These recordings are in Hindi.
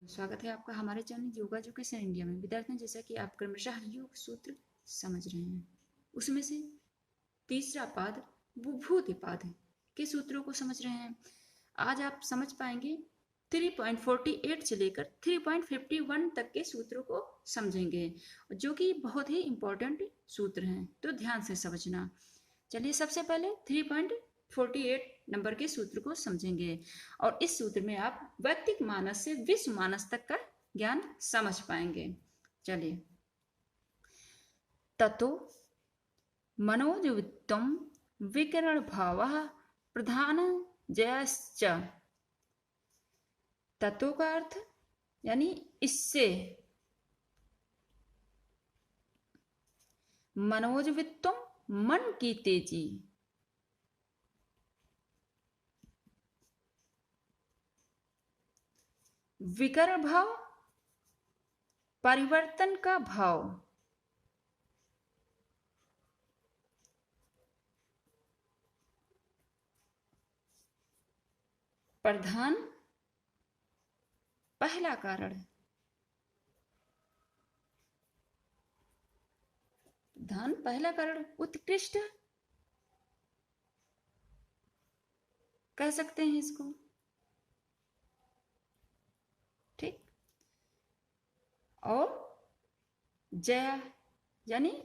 स्वागत है आपका हमारे चैनल योगा एजुकेशन इंडिया में। विद्यार्थियों, जैसा कि आप क्रमशः योग सूत्र समझ रहे हैं, उसमें से तीसरा पाद विभूति पाद के सूत्रों को समझ रहे हैं। आज आप समझ पाएंगे 3.48 से लेकर 3.51 तक के सूत्रों को समझेंगे, जो कि बहुत ही इंपॉर्टेंट सूत्र हैं, तो ध्यान से समझना। चलिए, सबसे पहले 3.48 नंबर के सूत्र को समझेंगे और इस सूत्र में आप वैदिक मानस से विश्व मानस तक का ज्ञान समझ पाएंगे। चलिए, ततो मनोजवित्तम विकरण भाव प्रधान जयश्च। ततो का अर्थ यानी इससे, मनोजवित्तम मन की तेजी, विकर्ण भाव परिवर्तन का भाव, प्रधान पहला कारण, प्रधान पहला कारण, उत्कृष्ट कह सकते हैं इसको, ठीक। और जय यानी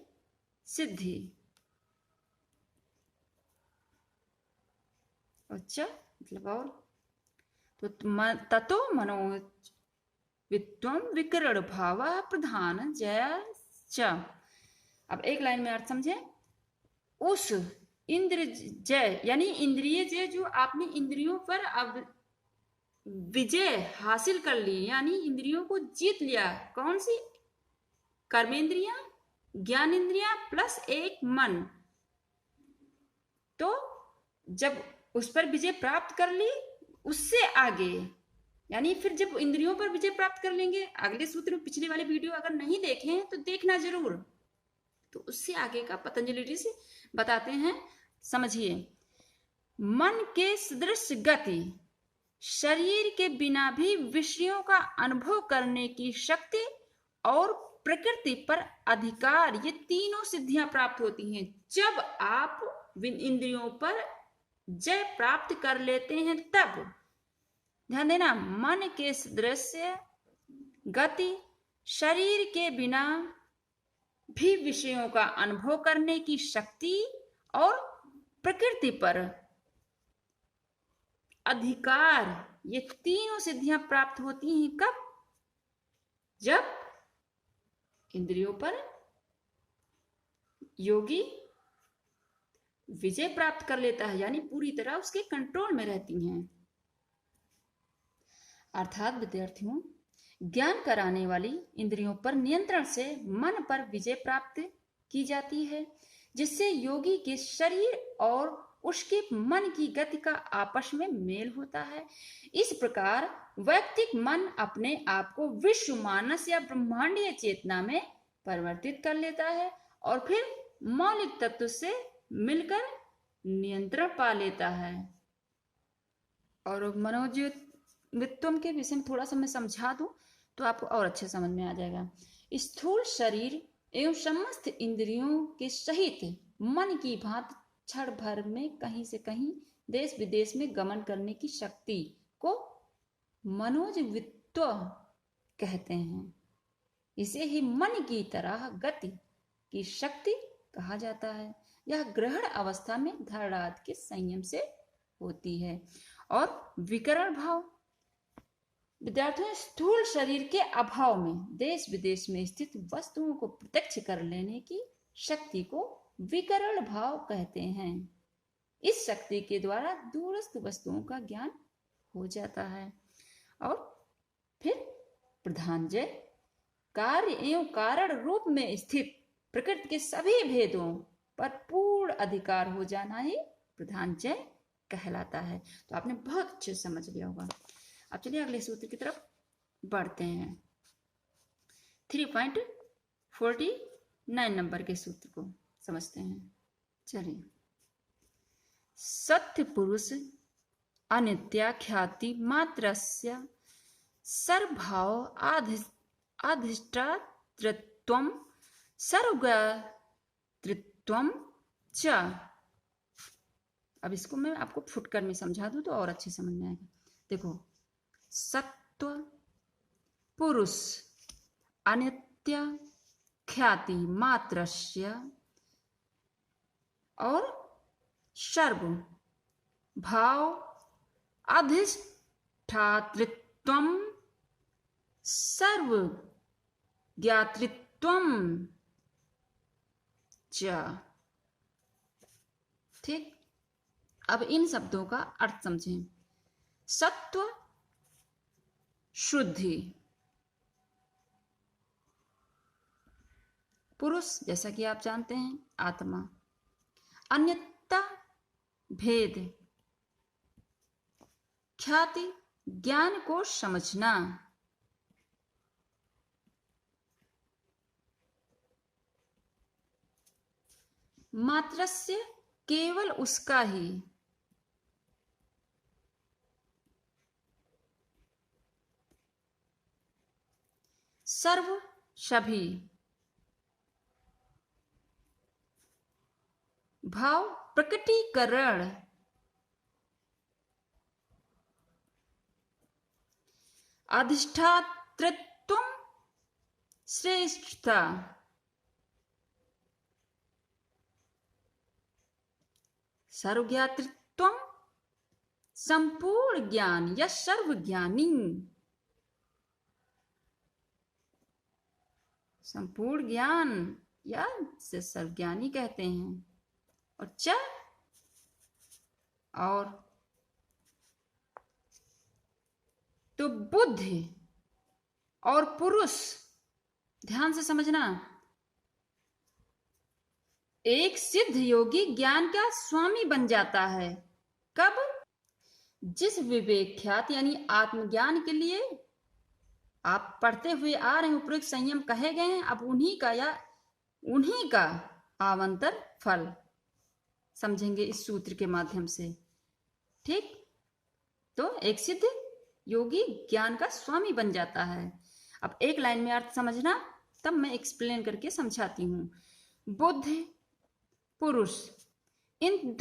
सिद्धि। अच्छा, मतलब और, तो ततो मनो वित्वम विकरण भाव प्रधान जय च। अब एक लाइन में अर्थ समझे। उस इंद्र जय यानी इंद्रिय जय, जो आपने इंद्रियों पर अब विजय हासिल कर ली, यानी इंद्रियों को जीत लिया। कौन सी? कर्मेंद्रिया, ज्ञानेंद्रिया प्लस एक मन। तो जब उस पर विजय प्राप्त कर ली, उससे आगे यानी फिर जब इंद्रियों पर विजय प्राप्त कर लेंगे, अगले सूत्र पिछले वाले वीडियो अगर नहीं देखे हैं तो देखना जरूर, तो उससे आगे का पतंजलि ऋषि बताते हैं। समझिए, मन के सदृश गति, शरीर के बिना भी विषयों का अनुभव करने की शक्ति और प्रकृति पर अधिकार, ये तीनों सिद्धियां प्राप्त होती हैं जब आप इंद्रियों पर जय प्राप्त कर लेते हैं। तब ध्यान देना, मन के सदृश गति, शरीर के बिना भी विषयों का अनुभव करने की शक्ति और प्रकृति पर अधिकार, ये तीनों सिद्धियां प्राप्त होती हैं कब? जब इंद्रियों पर योगी विजय प्राप्त कर लेता है, यानी पूरी तरह उसके कंट्रोल में रहती हैं। अर्थात विद्यार्थियों, ज्ञान कराने वाली इंद्रियों पर नियंत्रण से मन पर विजय प्राप्त की जाती है, जिससे योगी के शरीर और उसके मन की गति का आपस में मेल होता है। इस प्रकार वैयक्तिक मन अपने आप को विश्व मानस या ब्रह्मांडीय चेतना में परिवर्तित कर लेता है और फिर मौलिक तत्व से मिलकर नियंत्रण पा लेता है। और मनोजवित्तम के विषय में थोड़ा सा मैं समझा दूं तो आपको और अच्छे समझ में आ जाएगा। स्थूल शरीर एवं समस्त इंद्रियों के सहित मन की भांति क्षण भर में कहीं से कहीं देश विदेश में गमन करने की शक्ति को मनोजवित्त कहते हैं। इसे ही मन की तरह गति की शक्ति कहा जाता है। यह ग्रहण अवस्था में धारणार्थ के संयम से होती है। और विकरण भाव, विद्यार्थियों, स्थूल शरीर के अभाव में देश विदेश में स्थित वस्तुओं को प्रत्यक्ष कर लेने की शक्ति को विकरण भाव कहते हैं। इस शक्ति के द्वारा दूरस्थ वस्तुओं का ज्ञान हो जाता है। और फिर प्रधान जय, कार्य एवं कारण रूप में स्थित प्रकृति के सभी भेदों पर पूर्ण अधिकार हो जाना ही प्रधान जय कहलाता है। तो आपने बहुत अच्छे से समझ लिया होगा। अब चलिए अगले सूत्र की तरफ बढ़ते हैं। 3.49 नंबर के सूत्र को समझते हैं। चलिए, सत्य पुरुष अनित्याख्याति मात्रस्य सर्वभाव अधिष्ठातृत्वम सर्वज्ञातृत्वम च। अब इसको मैं आपको फुटकर में समझा दूं तो और अच्छे समझ में आएगा। देखो, सत्व पुरुष अनित्य ख्याति मात्रस्य और सर्व भाव अधिष्ठातृत्वम सर्व ज्ञातृत्वम च। ठीक, अब इन शब्दों का अर्थ समझें। सत्व शुद्धि, पुरुष जैसा कि आप जानते हैं आत्मा, अन्यता भेद, ख्याति ज्ञान को समझना, मात्रस्य केवल उसका ही, सर्व सभी, भाव प्रकटीकरण, अधिष्ठातृत्व श्रेष्ठता, सर्वज्ञातृत्व संपूर्ण ज्ञान या सर्वज्ञानी, संपूर्ण ज्ञान या से सर्वज्ञानी कहते हैं। और च और तो बुद्धि और पुरुष, ध्यान से समझना, एक सिद्ध योगी ज्ञान का स्वामी बन जाता है। कब? जिस विवेक ख्यात यानी आत्मज्ञान के लिए आप पढ़ते हुए आ रहे हैं, उपयुक्त संयम कहे गए हैं, अब उन्हीं का आवंतर फल समझेंगे इस सूत्र के माध्यम से। ठीक, तो एक सिद्ध योगी ज्ञान का स्वामी बन जाता है। अब एक लाइन में अर्थ समझना, तब मैं एक्सप्लेन करके समझाती हूं। बुद्ध पुरुष, इन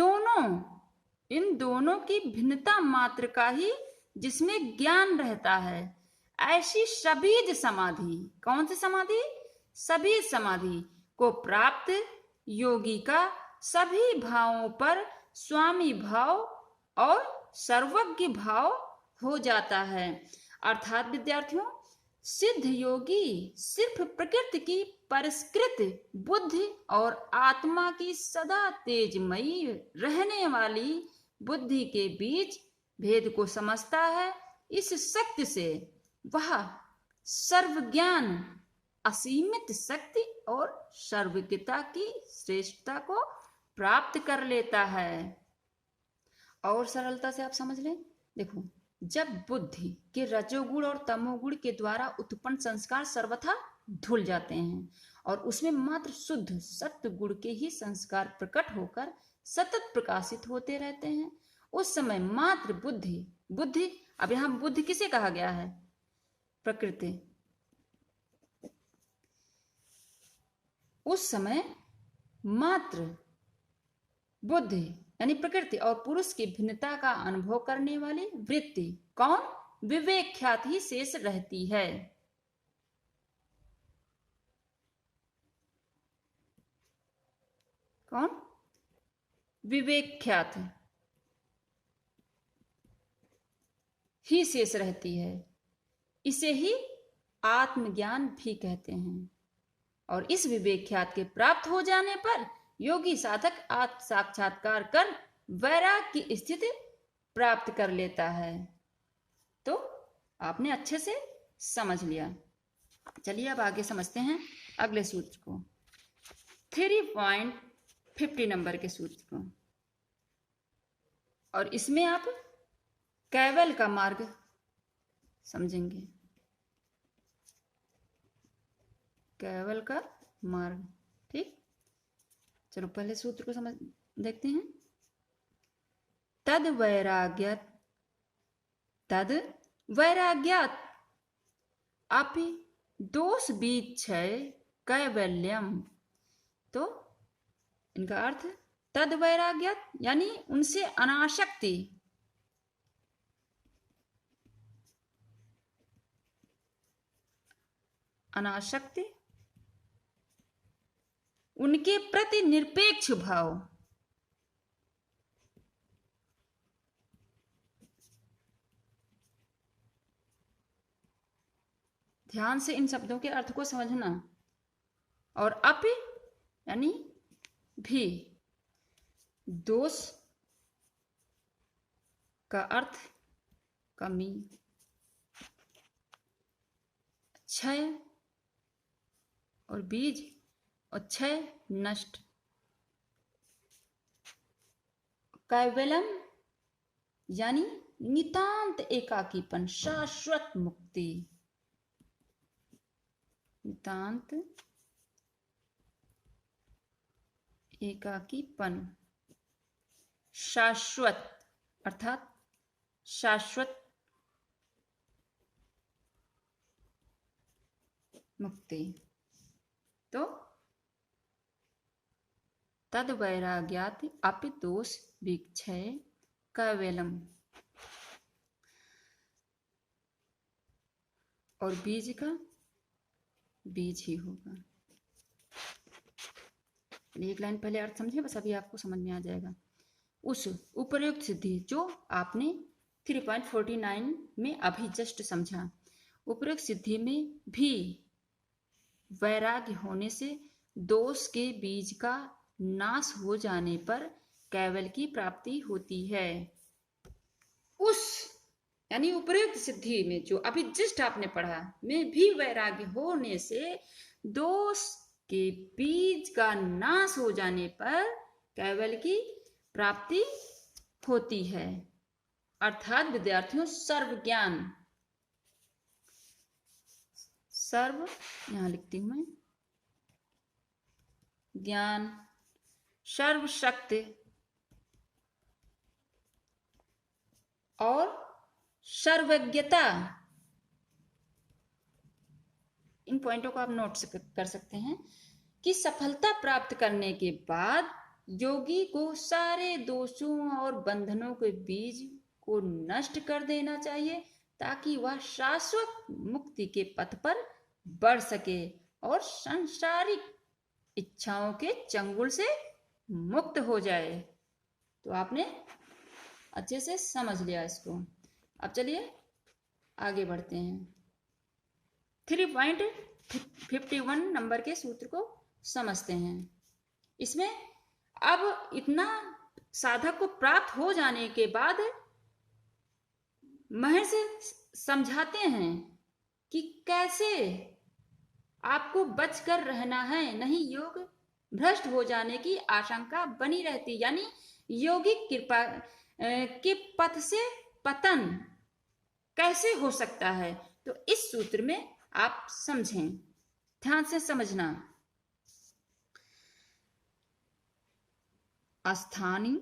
दोनों की भिन्नता मात्र का ही जिसमें ज्ञान रहता है, ऐसी सबीज समाधि, कौन सी समाधि? सबीज समाधि को प्राप्त योगी का सभी भावों पर स्वामी भाव और सर्वज्ञ भाव हो जाता है। अर्थात विद्यार्थियों, सिद्ध योगी सिर्फ प्रकृति की परिष्कृत बुद्धि और आत्मा की सदा तेजमयी रहने वाली बुद्धि के बीच भेद को समझता है। इस शक्ति से वह सर्वज्ञान, असीमित शक्ति और सर्वज्ञता की श्रेष्ठता को प्राप्त कर लेता है। और सरलता से आप समझ लें, देखो, जब बुद्धि के रजोगुण और तमोगुण के द्वारा उत्पन्न संस्कार सर्वथा धुल जाते हैं और उसमें मात्र शुद्ध सत्य गुण के ही संस्कार प्रकट होकर सतत प्रकाशित होते रहते हैं, उस समय मात्र बुद्धि, अब यहां बुद्धि किसे कहा गया है? प्रकृति। उस समय मात्र बुद्धि यानी प्रकृति और पुरुष की भिन्नता का अनुभव करने वाली वृत्ति, कौन? विवेक ख्यात ही शेष रहती है। कौन? विवेक ख्यात ही शेष रहती है। इसे ही आत्मज्ञान भी कहते हैं। और इस विवेक ख्यात के प्राप्त हो जाने पर योगी साधक आत्म साक्षात्कार कर वैराग्य की स्थिति प्राप्त कर लेता है। तो आपने अच्छे से समझ लिया। चलिए अब आगे समझते हैं अगले सूत्र को, 3.50 नंबर के सूत्र को। और इसमें आप कैवल का मार्ग समझेंगे। कैवल का मार्ग। ठीक, चलो पहले सूत्र को समझ देखते हैं। तद वैराग्यात अपि दोष बीज क्षय कैवल्यम। तो इनका अर्थ तद वैराग्य यानी उनसे अनासक्ति, अनासक्ति, उनके प्रति निरपेक्ष भाव, ध्यान से इन शब्दों के अर्थ को समझना। और अपि यानी भी, दोष का अर्थ कमी, क्षय और बीज और क्षय नष्ट, कैवल्यम यानी नितांत एकाकीपन, शाश्वत मुक्ति, नितांत एकाकीपन, शाश्वत अर्थात शाश्वत मुक्ति। तो तद वैराग्यात अपि दोष विक्षय कैवल्यम, और बीज का बीज ही होगा। एक लाइन पहले अर्थ समझे, बस अभी आपको समझ में आ जाएगा। उस उपयुक्त सिद्धि जो आपने 3.49 में अभी जस्ट समझा, उपयुक्त सिद्धि में भी वैराग्य होने से दोष के बीज का नाश हो जाने पर कैवल्य की प्राप्ति होती है। उस यानी उपयुक्त सिद्धि में जो अभी जस्ट आपने पढ़ा में भी वैराग्य होने से दोष के बीज का नाश हो जाने पर कैवल्य की प्राप्ति होती है। अर्थात विद्यार्थियों, सर्व ज्ञान, सर्व यहां लिखती हूं मैं, ज्ञान, सर्वशक्ति और सर्वज्ञता, इन पॉइंटों को आप नोट कर सकते हैं कि सफलता प्राप्त करने के बाद योगी को सारे दोषों और बंधनों के बीज को नष्ट कर देना चाहिए ताकि वह शाश्वत मुक्ति के पथ पर बढ़ सके और सांसारिक इच्छाओं के चंगुल से मुक्त हो जाए। तो आपने अच्छे से समझ लिया इसको। अब चलिए आगे बढ़ते हैं। 3.51 नंबर के सूत्र को समझते हैं। इसमें अब इतना साधक को प्राप्त हो जाने के बाद महर्षि समझाते हैं कि कैसे आपको बचकर रहना है, नहीं योग भ्रष्ट हो जाने की आशंका बनी रहती, यानी योगिक कृपा के पथ से पतन कैसे हो सकता है। तो इस सूत्र में आप समझें, ध्यान से समझना। अस्थानी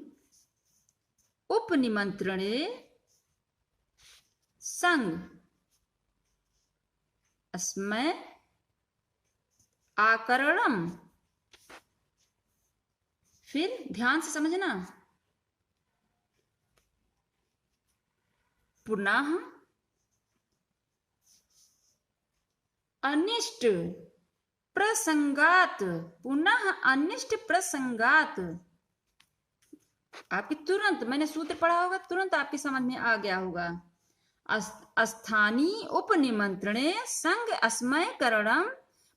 उपनिमंत्रणे संग अस्मय आकरणम, फिर ध्यान से समझना, पुनः अनिष्ट प्रसंगात, पुनः अनिष्ट प्रसंगात, आपकी तुरंत, मैंने सूत्र पढ़ा होगा तुरंत आपकी समझ में आ गया होगा। अस्थानी उपनिमंत्रणे संग अस्मय करणम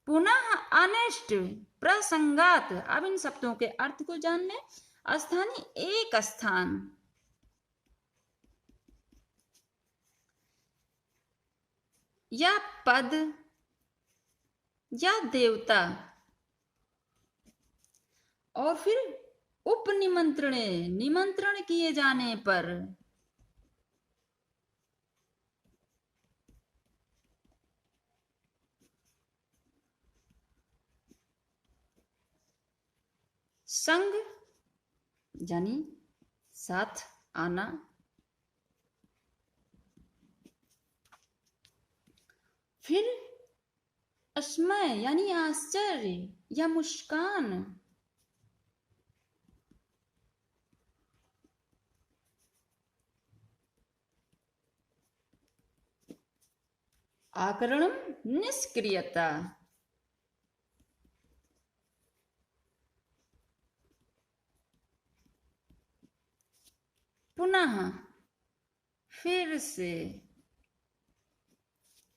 पुनः अनिष्ट प्रसंगात। अब इन शब्दों के अर्थ को जान लें। अस्थानी एक स्थान, या पद या देवता, और फिर उपनिमंत्रणे निमंत्रण किए जाने पर, संग यानी साथ आना, फिर अस्मय यानी आश्चर्य या मुस्कान। आकरणम निष्क्रियता। पुनः फिर से।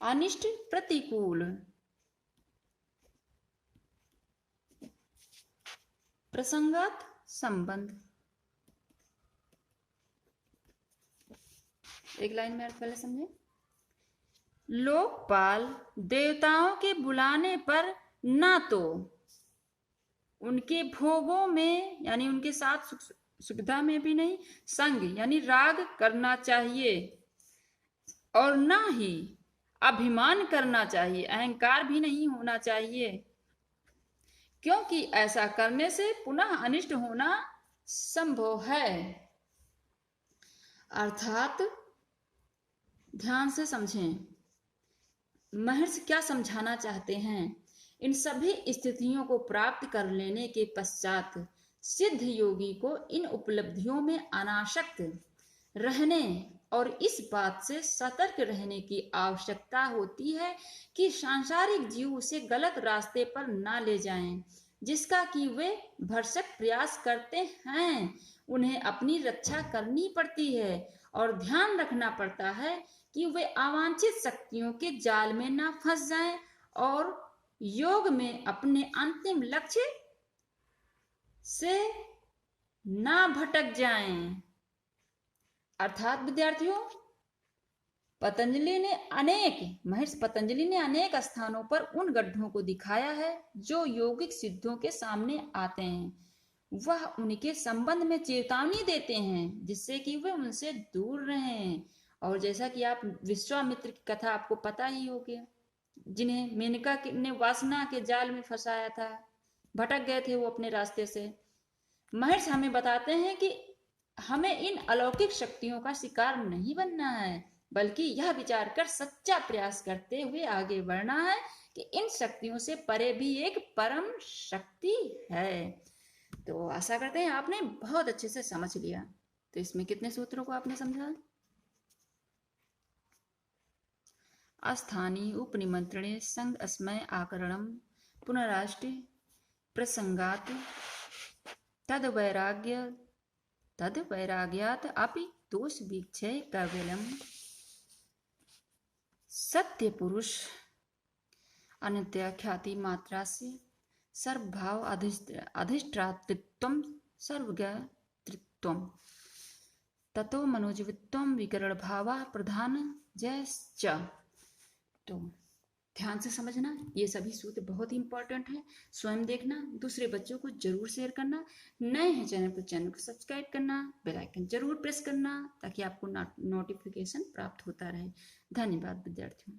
अनिष्ट प्रतिकूल। प्रसंगात संबंध। एक लाइन में अर्थ पहले समझे। लोकपाल देवताओं के बुलाने पर ना तो उनके भोगों में यानी उनके साथ सुविधा में भी नहीं संग यानी राग करना चाहिए, और ना ही अभिमान करना चाहिए, अहंकार भी नहीं होना चाहिए, क्योंकि ऐसा करने से पुनः अनिष्ट होना संभव है। अर्थात ध्यान से समझें, महर्षि क्या समझाना चाहते हैं। इन सभी स्थितियों को प्राप्त कर लेने के पश्चात सिद्ध योगी को इन उपलब्धियों में अनासक्त रहने और इस बात से सतर्क रहने की आवश्यकता होती है कि सांसारिक जीव उसे गलत रास्ते पर ना ले जाएं, जिसका कि वे भरसक प्रयास करते हैं। उन्हें अपनी रक्षा करनी पड़ती है और ध्यान रखना पड़ता है कि वे अवांछित शक्तियों के जाल में ना फंस जाएं और योग में अपने अंतिम लक्ष्य से ना भटक जाएं। अर्थात विद्यार्थियों, महर्षि पतंजलि ने अनेक स्थानों पर उन गड्ढों को दिखाया है जो यौगिक सिद्धों के सामने आते हैं। वह उनके संबंध में चेतावनी देते हैं जिससे कि वे उनसे दूर रहें। और जैसा कि आप विश्वामित्र की कथा आपको पता ही हो गया, जिन्हें मेनका ने वासना के जाल में फंसाया था, भटक गए थे वो अपने रास्ते से। महर्षि हमें बताते हैं कि हमें इन अलौकिक शक्तियों का शिकार नहीं बनना है, बल्कि यह विचार कर सच्चा प्रयास करते हुए आगे बढ़ना है कि इन शक्तियों से परे भी एक परम शक्ति है। तो आशा करते हैं आपने बहुत अच्छे से समझ लिया। तो इसमें कितने सूत्रों को आपने समझा। अस्थानी उपनिमंत्रणे संग अस्मय आकरणम पुनराष्टि प्रसंगात तद वैराग्यात अपि दोष विक्षय कवलम। सत्य पुरुष अनित्य ख्याति मात्रा से सर्वभाव अधिष्ठातृत्वम सर्वज्ञतृत्वम ततो मनोजीवित्वम विकरण भावा प्रधान जयश्च। तो ध्यान से समझना, ये सभी सूत्र बहुत ही इंपॉर्टेंट है। स्वयं देखना, दूसरे बच्चों को जरूर शेयर करना। नए हैं चैनल को सब्सक्राइब करना, बेल आइकन जरूर प्रेस करना ताकि आपको नोटिफिकेशन प्राप्त होता रहे। धन्यवाद विद्यार्थियों।